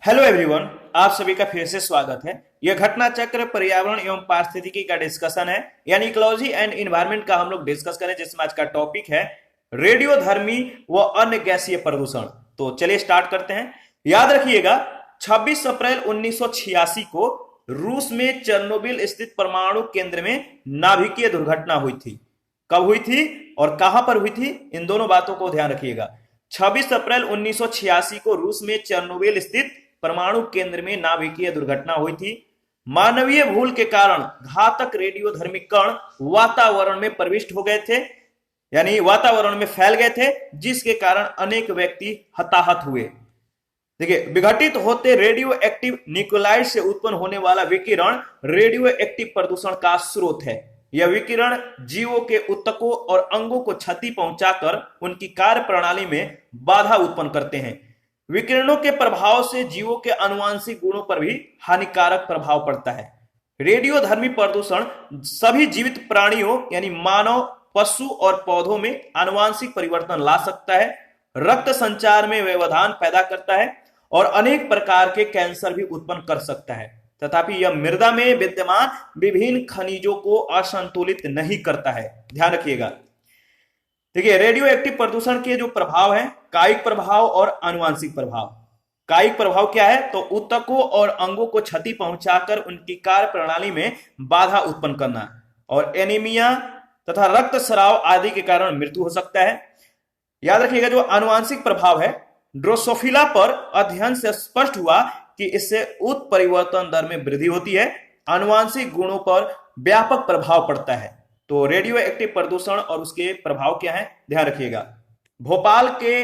Hello everyone, आप सभी का फिर से स्वागत है। यह घटना चक्र पर्यावरण एवं पारिस्थितिकी का डिस्कशन है, यानी इकोलॉजी एंड एनवायरनमेंट का हम लोग डिस्कस करें, जिसमें आज का टॉपिक है रेडियोधर्मी व अन्य गैसीय प्रदूषण। तो चलिए स्टार्ट करते हैं। याद रखिएगा, 26 अप्रैल 1986 को रूस में चेर्नोबिल स्थित परमाणु केंद्र में नाभिकीय दुर्घटना हुई थी। कब हुई थी और कहां पर हुई थी, इन दोनों बातों को ध्यान रखिएगा। 26 अप्रैल 1986 को रूस में चेर्नोबिल स्थित परमाणु केंद्र में नाभिकीय दुर्घटना हुई थी। मानवीय भूल के कारण घातक रेडियोधर्मी कण वातावरण में प्रविष्ट हो गए थे, यानी वातावरण में फैल गए थे, जिसके कारण अनेक व्यक्ति हताहत हुए। देखिए, विघटित होते रेडियो एक्टिव न्यूक्लियाइड से उत्पन्न होने वाला विकिरण रेडियो एक्टिव प्रदूषण का स्रोत है। यह विकिरण जीवों के ऊतकों और अंगों को क्षति पहुंचाकर उनकी कार्य प्रणाली में बाधा उत्पन्न करते हैं। विकिरणों के प्रभाव से जीवों के आनुवंशिक गुणों पर भी हानिकारक प्रभाव पड़ता है। रेडियोधर्मी प्रदूषण सभी जीवित प्राणियों यानी मानव, पशु और पौधों में आनुवंशिक परिवर्तन ला सकता है, रक्त संचार में व्यवधान पैदा करता है और अनेक प्रकार के कैंसर भी उत्पन्न कर सकता है। तथापि यह मृदा में विद्यमान विभिन्न खनिजों को असंतुलित नहीं करता है। ध्यान रखिएगा। देखिए, रेडियो एक्टिव प्रदूषण के जो प्रभाव है, कायिक प्रभाव और आनुवंशिक प्रभाव। कायिक प्रभाव क्या है, तो ऊतकों और अंगों को क्षति पहुंचाकर उनकी कार्य प्रणाली में बाधा उत्पन्न करना और एनीमिया तथा रक्तस्राव आदि के कारण मृत्यु हो सकता है। याद रखिएगा, जो आनुवंशिक प्रभाव है, ड्रोसोफिला पर अध्ययन से स्पष्ट हुआ कि इससे उत्परिवर्तन दर में वृद्धि होती है, आनुवंशिक गुणों पर व्यापक प्रभाव पड़ता है। तो रेडियो एक्टिव प्रदूषण और उसके प्रभाव क्या है, ध्यान रखिएगा। भोपाल के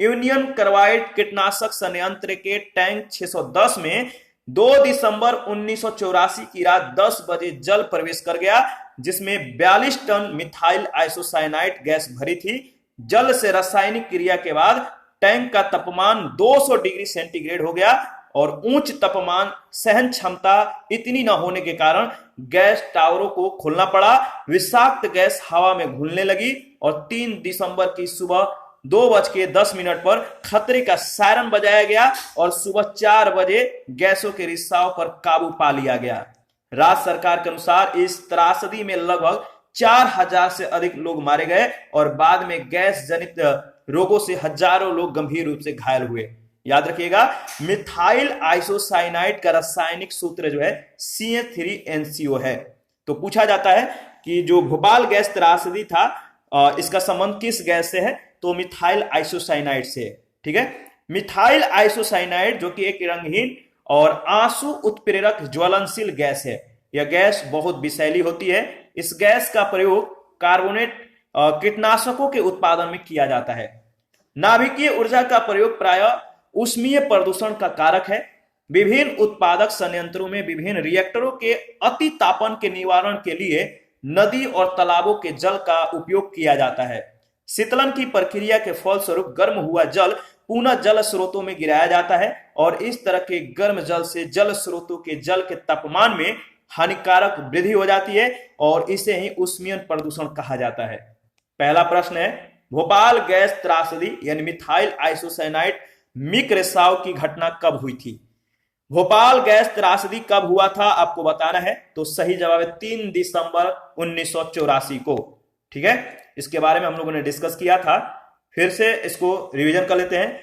यूनियन कार्बाइड कीटनाशक संयंत्र के टैंक 610 में 2 दिसंबर 1984 की रात 10 बजे जल प्रवेश कर गया, जिसमें 42 टन मिथाइल आइसोसाइनाइड गैस भरी थी। जल से रासायनिक क्रिया के बाद टैंक का तापमान 200 डिग्री सेंटीग्रेड हो गया और उच्च तापमान सहन क्षमता इतनी न होने के कारण गैस टावरों को खोलना पड़ा। विषाक्त गैस हवा में घुलने लगी और 3 दिसंबर की सुबह 2:10 पर खतरे का सायरन बजाया गया और सुबह 4 बजे गैसों के रिसाव पर काबू पा लिया गया। राज्य सरकार के अनुसार इस त्रासदी में लगभग 4000 से अधिक लोग मारे गए और बाद में गैस जनित रोगों से हजारों लोग गंभीर रूप से घायल हुए। याद रखिएगा, मिथाइल आइसोसाइनाइड का रासायनिक सूत्र जो है CH3NCO है। तो पूछा जाता है कि जो भोपाल गैस त्रासदी था, इसका संबंध किस गैस से है, तो मिथाइल आइसोसाइनाइड से। ठीक है, मिथाइल आइसोसाइनाइड जो कि एक रंगहीन और आंसू उत्प्रेरक ज्वलनशील गैस है। यह गैस बहुत विषैली होती है। इस गैस का प्रयोग कार्बोनेट कीटनाशकों के उत्पादन में किया जाता है। नाभिकीय ऊर्जा का प्रयोग प्रायः ऊष्मीय प्रदूषण का कारक है। विभिन्न उत्पादक संयंत्रों में विभिन्न रिएक्टरों के अति तापन के निवारण के लिए नदी और तालाबों के जल का उपयोग किया जाता है। शीतलन की प्रक्रिया के फलस्वरूप गर्म हुआ जल पुनः जल स्रोतों में गिराया जाता है और इस तरह के गर्म जल से जल स्रोतों के जल के तापमान में हानिकारक वृद्धि हो जाती है और इसे ही ऊष्मीय प्रदूषण कहा जाता है। पहला प्रश्न है, भोपाल गैस त्रासदी यानी मिथाइल आइसोसाइनाइड मिक रिसाव की घटना कब हुई थी? भोपाल गैस त्रासदी कब हुआ था आपको बताना है। तो सही जवाब है 3 दिसंबर 1984 को। ठीक है, इसके बारे में हम लोगों ने डिस्कस किया था, फिर से इसको रिवीजन कर लेते हैं।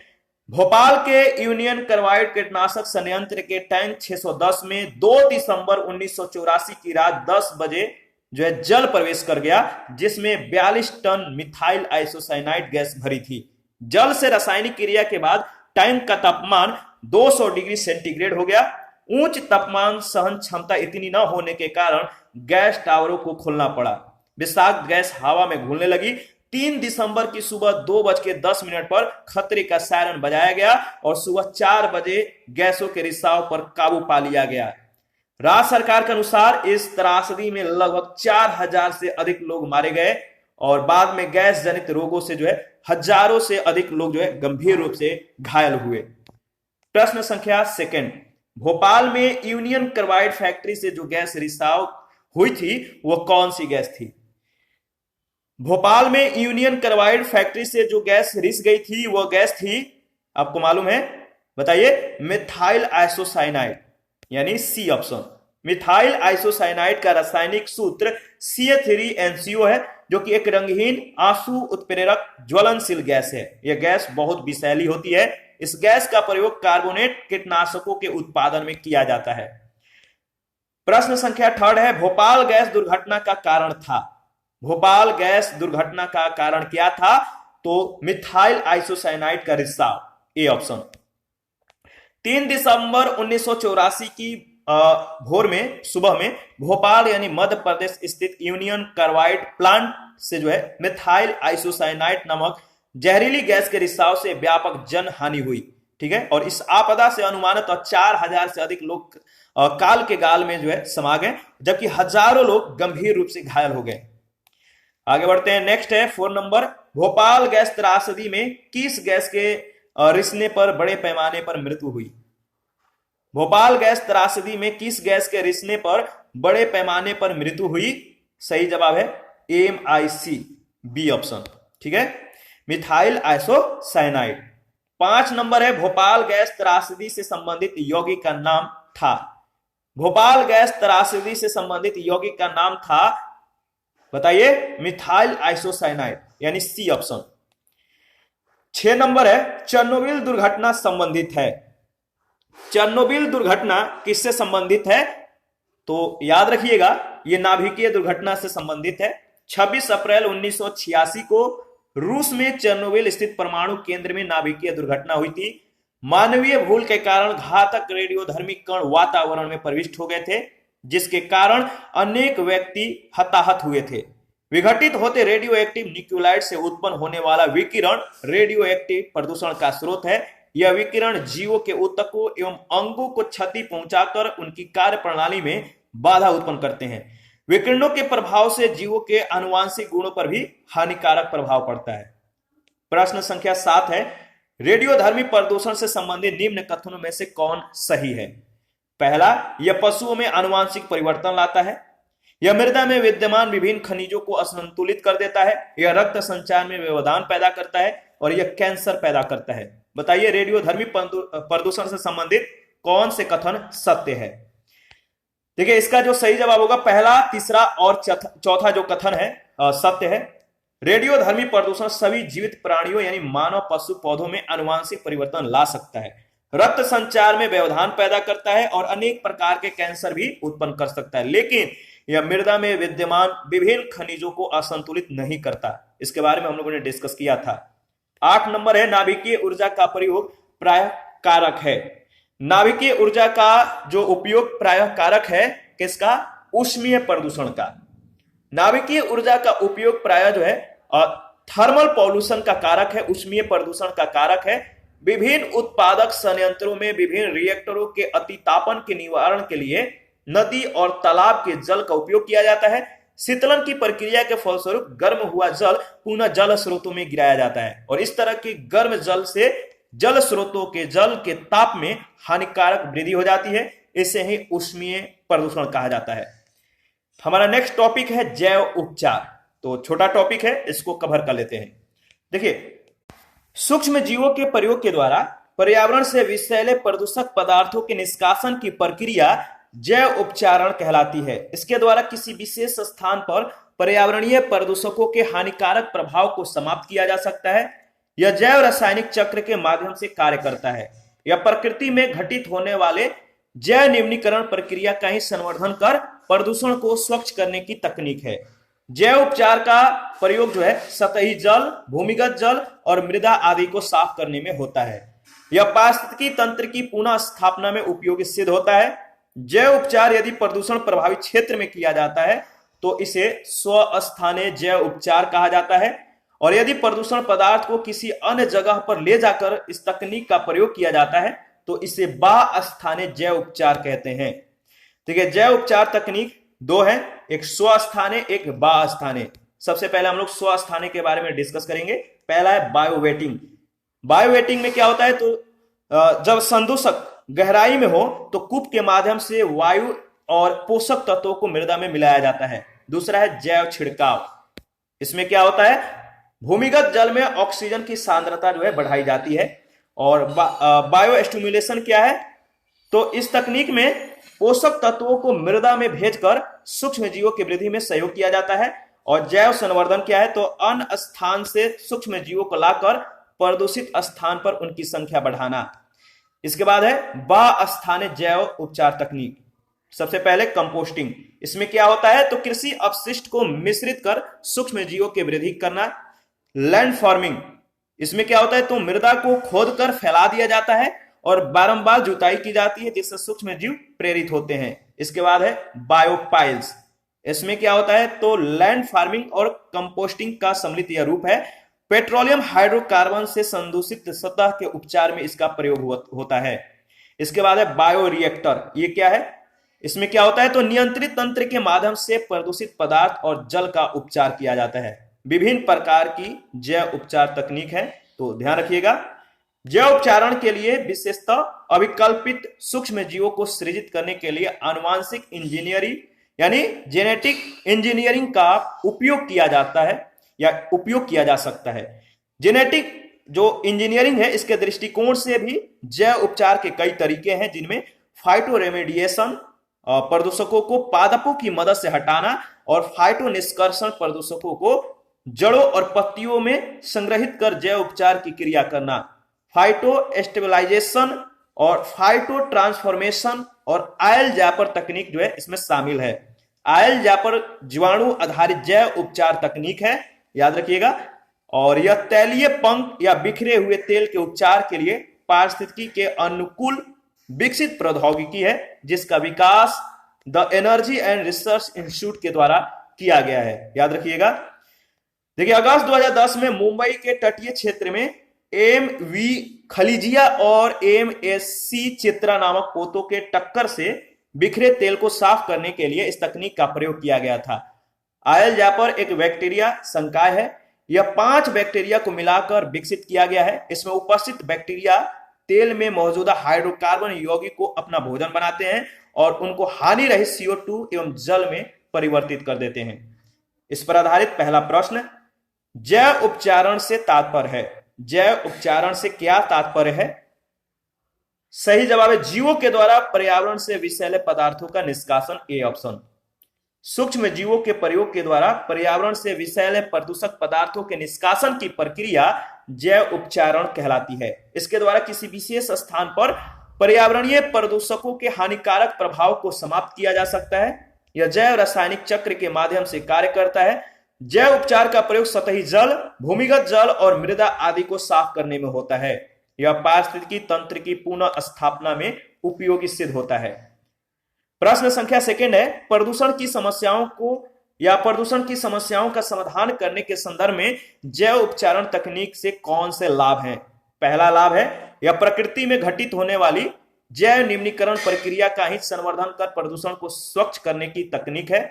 भोपाल के यूनियन कार्बाइड कीटनाशक संयंत्र के टैंक 610 में 2 दिसंबर 1984 की रात 10 बजे जो है जल प्रवेश कर गया, जिसमें 42 टन मिथाइल आइसोसाइनाइड गैस भरी थी। जल से रासायनिक क्रिया के बाद टैंक का तापमान 200 डिग्री सेंटीग्रेड हो गया। उच्च तापमान सहन क्षमता इतनी न होने के कारण गैस टावरों को खोलना पड़ा। विषाक्त गैस हवा में घुलने लगी। 3 दिसंबर की सुबह 2:10 पर खतरे का सायरन बजाया गया और सुबह 4 बजे गैसों के रिसाव पर काबू पा लिया गया। राज्य सरकार के अनुसार इस त्रासदी में लगभग 4000 से अधिक लोग मारे गए और बाद में गैस जनित रोगों से जो है हजारों से अधिक लोग जो है गंभीर रूप से घायल हुए। प्रश्न संख्या सेकंड, भोपाल में यूनियन कार्बाइड फैक्ट्री से जो गैस रिसाव हुई थी वो कौन सी गैस थी? भोपाल में यूनियन कार्बाइड फैक्ट्री से जो गैस रिस गई थी वो गैस थी, आपको मालूम है, बताइए, मिथाइल आइसोसाइनाइड यानी सी ऑप्शन। मिथाइल आइसोसाइनाइड का रासायनिक सूत्र CH3NCO है, जो कि एक रंगहीन आंसू उत्प्रेरक ज्वलनशील गैस है। यह गैस बहुत विषैली होती है। इस गैस का प्रयोग कार्बोनेट कीटनाशकों के उत्पादन में किया जाता है। प्रश्न संख्या 3 है, भोपाल गैस दुर्घटना का कारण था। भोपाल गैस दुर्घटना का कारण क्या था? तो मिथाइल आइसोसाइनाइड का रिसाव, ए ऑप्शन। 3 दिसंबर 1984 की भोर में, सुबह में भोपाल यानी मध्य प्रदेश स्थित यूनियन कार्बाइड प्लांट से जो है मिथाइल आइसोसाइनाइड नामक जहरीली गैस के रिसाव से व्यापक जन हानि हुई। ठीक है, और इस आपदा से अनुमानित 4000 से अधिक लोग काल के गाल में जो है समा गए, जबकि हजारों लोग गंभीर रूप से घायल हो गए। आगे बढ़ते हैं। नेक्स्ट है 4 नंबर, भोपाल गैस त्रासदी में किस गैस के रिसने पर बड़े पैमाने पर मृत्यु हुई? भोपाल गैस त्रासदी में किस गैस के रिसने पर बड़े पैमाने पर मृत्यु हुई? सही जवाब है MIC, बी ऑप्शन। ठीक है, मिथाइल आइसोसाइनाइड। 5 नंबर है, भोपाल गैस त्रासदी से संबंधित यौगिक का नाम था। भोपाल गैस त्रासदी से संबंधित यौगिक का नाम था, बताइए, मिथाइल आइसोसाइनाइड यानी सी ऑप्शन। 6 नंबर है, चेरनोबिल दुर्घटना संबंधित है। चेरनोबिल दुर्घटना किससे संबंधित है? तो याद रखिएगा, यह नाभिकीय दुर्घटना से संबंधित है। 26 अप्रैल 1986 को रूस में चेरनोबिल स्थित परमाणु केंद्र में नाभिकीय दुर्घटना हुई थी। मानवीय भूल के कारण घातक रेडियोधर्मी कण वातावरण में प्रविष्ट हो गए थे, जिसके कारण अनेक व्यक्ति हताहत हुए थे। विघटित होते रेडियो एक्टिव न्यूक्लियोलाइड से उत्पन्न होने वाला विकिरण रेडियो एक्टिव प्रदूषण का स्रोत है। यह विकिरण जीवों के ऊतकों एवं अंगों को क्षति पहुंचाकर उनकी कार्य प्रणाली में बाधा उत्पन्न करते हैं। विकिरणों के प्रभाव से जीवों के आनुवांशिक गुणों पर भी हानिकारक प्रभाव पड़ता है। प्रश्न संख्या 7 है, रेडियोधर्मी प्रदूषण से संबंधित निम्न कथनों में से कौन सही है? पहला, यह पशुओं में आनुवांशिक परिवर्तन लाता है। यह मृदा में विद्यमान विभिन्न खनिजों को असंतुलित कर देता है। यह रक्त संचार में व्यवधान पैदा करता है और यह कैंसर पैदा करता है। बताइए, रेडियोधर्मी प्रदूषण से संबंधित कौन से कथन सत्य है? देखिए, इसका जो सही जवाब होगा पहला, तीसरा और चौथा जो कथन है सत्य है। रेडियोधर्मी प्रदूषण सभी जीवित प्राणियों यानी मानव, पशु, पौधों में आनुवांशिक परिवर्तन ला सकता है, रक्त संचार में व्यवधान पैदा करता है और अनेक प्रकार के कैंसर भी उत्पन्न कर सकता है, लेकिन यह मृदा में विद्यमान विभिन्न खनिजों को असंतुलित नहीं करता। इसके बारे में हम लोगों ने डिस्कस किया था। 8 नंबर है, नाभिकीय ऊर्जा का प्रयोग प्रायः कारक है। नाभिकीय ऊर्जा का जो उपयोग प्रायः कारक है किसका? ऊष्मीय प्रदूषण का। नाभिकीय ऊर्जा का उपयोग प्रायः जो है थर्मल पॉल्यूशन का कारक है, ऊष्मीय प्रदूषण का कारक है। विभिन्न उत्पादक संयंत्रों में विभिन्न रिएक्टरों के अतितापन के निवारण के लिए नदी और तालाब के जल का उपयोग किया जाता है। शीतलन की प्रक्रिया के फलस्वरूप गर्म हुआ जल पुनः जल स्रोतों में गिराया जाता है और इस तरह के गर्म जल से जल स्रोतों के जल के ताप में हानिकारक वृद्धि हो जाती है। इसे ही ऊष्मीय प्रदूषण कहा जाता है। हमारा नेक्स्ट टॉपिक है जैव उपचार। तो छोटा टॉपिक है, इसको कवर कर लेते हैं। देखिए, सूक्ष्म जीवों के प्रयोग के द्वारा पर्यावरण से विषैले प्रदूषक पदार्थों के निष्कासन की प्रक्रिया जैव उपचारण कहलाती है। इसके द्वारा किसी विशेष स्थान पर पर्यावरणीय प्रदूषकों के हानिकारक प्रभाव को समाप्त किया जा सकता है। यह जैव रासायनिक चक्र के माध्यम से कार्य करता है। यह प्रकृति में घटित होने वाले जैव निम्नीकरण प्रक्रिया का ही संवर्धन कर प्रदूषण को स्वच्छ करने की तकनीक है। जैव उपचार का प्रयोग जो है सतही जल, भूमिगत जल और मृदा आदि को साफ करने में होता है। यह पारिस्थितिकी तंत्र की पुनः स्थापना में उपयोगी सिद्ध होता है। जैव उपचार यदि प्रदूषण प्रभावित क्षेत्र में किया जाता है तो इसे स्वस्थानीय जैव उपचार कहा जाता है, और यदि प्रदूषण पदार्थ को किसी अन्य जगह पर ले जाकर इस तकनीक का प्रयोग किया जाता है तो इसे बास्थानीय जैव उपचार कहते हैं। ठीक है, जैव उपचार तकनीक 2 है, एक स्वस्थानीय, एक बास्थानीय। सबसे पहले हम लोग स्वस्थानीय के बारे में डिस्कस करेंगे। पहला है बायोवेटिंग। बायोवेटिंग में क्या होता है, तो जब संदूषक गहराई में हो तो कूप के माध्यम से वायु और पोषक तत्वों को मृदा में मिलाया जाता है। दूसरा है जैव छिड़काव। इसमें क्या होता है, भूमिगत जल में ऑक्सीजन की सांद्रता जो है बढ़ाई जाती है और बायो स्टिमुलेशन क्या है? तो इस तकनीक में पोषक तत्वों को मृदा में भेजकर सूक्ष्म जीवों की वृद्धि में सहयोग किया जाता है। और जैव संवर्धन क्या है? तो अन्य स्थान से सूक्ष्म जीवों को लाकर प्रदूषित स्थान पर उनकी संख्या बढ़ाना। इसके बाद है बहुस्थानिक जैव उपचार तकनीक। सबसे पहले कंपोस्टिंग, इसमें क्या होता है? तो कृषि अपशिष्ट को मिश्रित कर सूक्ष्म जीवों की वृद्धि करना। लैंड फार्मिंग, इसमें क्या होता है? तो मृदा को खोदकर फैला दिया जाता है और बारंबार जुताई की जाती है जिससे सूक्ष्म जीव प्रेरित होते हैं। इसके बाद है बायोपाइल्स, इसमें क्या होता है? तो लैंड फार्मिंग और कंपोस्टिंग का सम्मिलित यह रूप है। पेट्रोलियम हाइड्रोकार्बन से संदूषित सतह के उपचार में इसका प्रयोग होता है। इसके बाद है बायोरिएक्टर, ये क्या है? इसमें क्या होता है? तो नियंत्रित तंत्र के माध्यम से प्रदूषित पदार्थ और जल का उपचार किया जाता है। विभिन्न प्रकार की जैव उपचार तकनीक है, तो ध्यान रखिएगा। जैव उपचारण के लिए विशेषतः अभिकल्पित सूक्ष्म जीवों को सृजित करने के लिए आनुवांशिक इंजीनियरिंग यानी जेनेटिक इंजीनियरिंग का उपयोग किया जाता है या उपयोग किया जा सकता है। जेनेटिक जो इंजीनियरिंग है, इसके दृष्टिकोण से भी जैव उपचार के कई तरीके हैं, जिनमें फाइटो रेमेडिएशन, प्रदूषकों को पादपों की मदद से हटाना, और फाइटो निष्कर्षण, प्रदूषकों को जड़ों और पत्तियों में संग्रहित कर जैव उपचार की क्रिया करना। फाइटो स्टेबलाइजेशन और फाइटो ट्रांसफॉर्मेशन और आयल जैपर तकनीक जो है इसमें शामिल है। आयल जैपर जीवाणु आधारित जैव उपचार तकनीक है, याद रखिएगा। और यह तैलीय पंख या बिखरे हुए तेल के उपचार के लिए पारिस्थितिकी के अनुकूल विकसित प्रौद्योगिकी है, जिसका विकास the energy and research institute के द्वारा किया गया है, याद रखिएगा। देखिए, अगस्त 2010 में मुंबई के तटीय क्षेत्र में एम.वी. खलीजिया और एम.एस.सी. चित्रा नामक पोतों के टक्कर से बिखरे तेल को साफ करने के लिए इस तकनीक का प्रयोग किया गया था। आयल जैपर एक बैक्टीरिया संकाय है। यह 5 बैक्टीरिया को मिलाकर विकसित किया गया है। इसमें उपस्थित बैक्टीरिया तेल में मौजूदा हाइड्रोकार्बन यौगिक को अपना भोजन बनाते हैं और उनको हानि रहित CO2 एवं जल में परिवर्तित कर देते हैं। इस पर आधारित पहला प्रश्न, जैव उपचारण से तात्पर्य है। जैव उपचारण से क्या तात्पर्य है? सही जवाब है जीवों के द्वारा पर्यावरण से विषैले पदार्थों का निष्कासन, ए ऑप्शन। सूक्ष्म जीवों के प्रयोग के द्वारा पर्यावरण से विषैले प्रदूषक पदार्थों के निष्कासन की प्रक्रिया जैव उपचारण कहलाती है। इसके द्वारा किसी विशेष स्थान पर पर्यावरणीय प्रदूषकों के हानिकारक प्रभाव को समाप्त किया जा सकता है। यह जैव रासायनिक चक्र के माध्यम से कार्य करता है। जैव उपचार का प्रयोग सतही जल, भूमिगत जल और मृदा आदि को साफ करने में होता है। यह पारिस्थितिकी तंत्र की पुनः स्थापना में उपयोगी सिद्ध होता है। प्रश्न संख्या सेकंड है, प्रदूषण की समस्याओं को या प्रदूषण की समस्याओं का समाधान करने के संदर्भ में जैव उपचारण तकनीक से कौन से लाभ हैं? पहला लाभ है, यह प्रकृति में घटित होने वाली जैव निम्नीकरण प्रक्रिया का ही संवर्धन कर प्रदूषण को स्वच्छ करने की तकनीक है।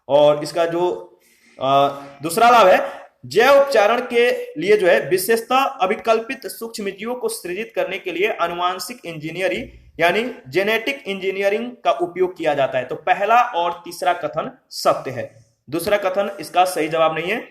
और इसका जो दूसरा लाभ है, जैव उपचारण के लिए जो है विशेषतः अभिकल्पित सूक्ष्म जीवों को सृजित करने के लिए आनुवांशिक इंजीनियरिंग यानी जेनेटिक इंजीनियरिंग का उपयोग किया जाता है। तो पहला और तीसरा कथन सत्य है, दूसरा कथन इसका सही जवाब नहीं है,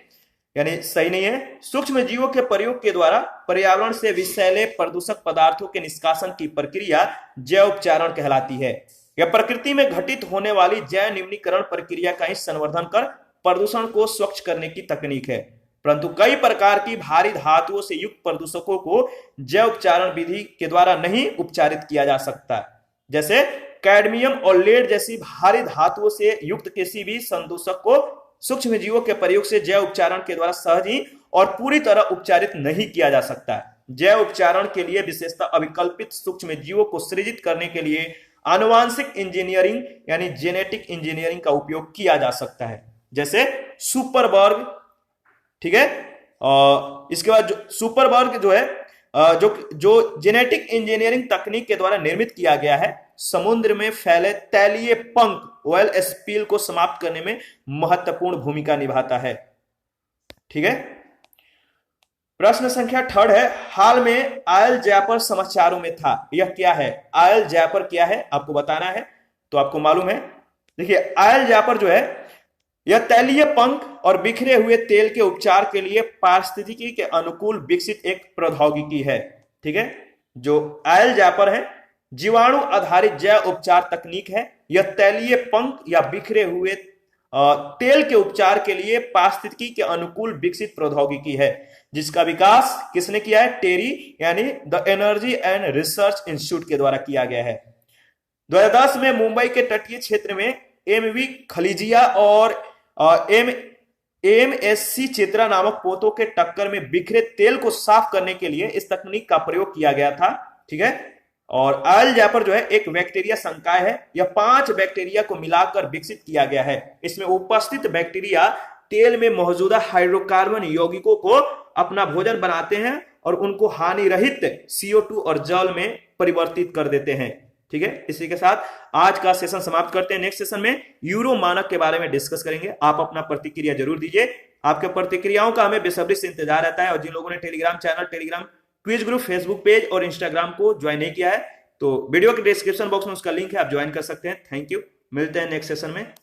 यानी सही नहीं है। सूक्ष्म जीवों के प्रयोग के द्वारा पर्यावरण से विषैले प्रदूषक पदार्थों के निष्कासन की प्रक्रिया जैव उपचारण कहलाती है। यह प्रकृति में घटित होने वाली जैव निम्नीकरण प्रक्रिया का ही संवर्धन कर प्रदूषण को स्वच्छ करने की तकनीक है। परंतु कई प्रकार की भारी धातुओं से युक्त प्रदूषकों को जैव उपचारण विधि के द्वारा नहीं उपचारित किया जा सकता, जैसे कैडमियम और लेड जैसी भारी धातुओं से युक्त किसी भी संदूषक को सूक्ष्म जीवों के प्रयोग से जैव उपचारण के द्वारा सहज ही और पूरी तरह उपचारित नहीं किया जा सकता। जैव उपचारण के लिए विशेषतः अभिकल्पित सूक्ष्म जीवों को सृजित करने के लिए आनुवांशिक इंजीनियरिंग यानी जेनेटिक इंजीनियरिंग का उपयोग किया जा सकता है, जैसे सुपरबर्ग, ठीक है। इसके बाद जो सुपरबर्ग जो है जो जेनेटिक इंजीनियरिंग तकनीक के द्वारा निर्मित किया गया है, समुद्र में फैले तैलीय पंख ऑयल स्पिल को समाप्त करने में महत्वपूर्ण भूमिका निभाता है, ठीक है। प्रश्न संख्या थर्ड है, हाल में आयल जैपर समाचारों में था, यह क्या है? आयल जैपर क्या है आपको बताना है, तो आपको मालूम है। देखिए, आयल जैपर जो है यह तैलीय पंख और बिखरे हुए तेल के उपचार के लिए पारिस्थितिकी के अनुकूल विकसित एक प्रौद्योगिकी है, ठीक है। जो आयल जैपर है, जीवाणु आधारित जैव उपचार तकनीक है। यह तैलीय पंख या बिखरे हुए तेल के उपचार के लिए पारिस्थितिकी के अनुकूल विकसित प्रौद्योगिकी है, जिसका विकास किसने किया है? टेरी यानी the energy and research institute के द्वारा किया गया है। 2010 में मुंबई के तटीय क्षेत्र में एमवी खलीजिया और एमएससी चित्रा नामक पोतों के टक्कर में बिखरे तेल को साफ करने के लिए इस तकनीक का प्रयोग किया गया था। ठीक है। और आयल जैपर जो है एक बैक्टीरिया संकाय है। यह 5 बैक्टीरिया को मिलाकर विकसित किया गया है। इसमें उपस्थित बैक्टीरिया तेल में मौजूदा हाइड्रोकार्बन यौगिकों को अपना भोजन बनाते हैं और उनको हानि रहित CO2 और जल में परिवर्तित कर देते हैं। ठीक है। इसी के साथ आज का सेशन समाप्त करते हैं। नेक्स्ट सेशन में यूरो मानक के बारे में डिस्कस करेंगे। आप अपना प्रतिक्रिया जरूर दीजिए। आपके प्रतिक्रियाओं का हमें बेसब्री से इंतजार रहता है। और जिन लोगों ने Telegram channel, Telegram quiz group, Facebook page और इंस्टाग्राम को ज्वाइन नहीं किया है तो वीडियो के डिस्क्रिप्शन बॉक्स में उसका लिंक है, आप ज्वाइन कर सकते हैं। Thank you. मिलते हैं नेक्स्ट सेशन में।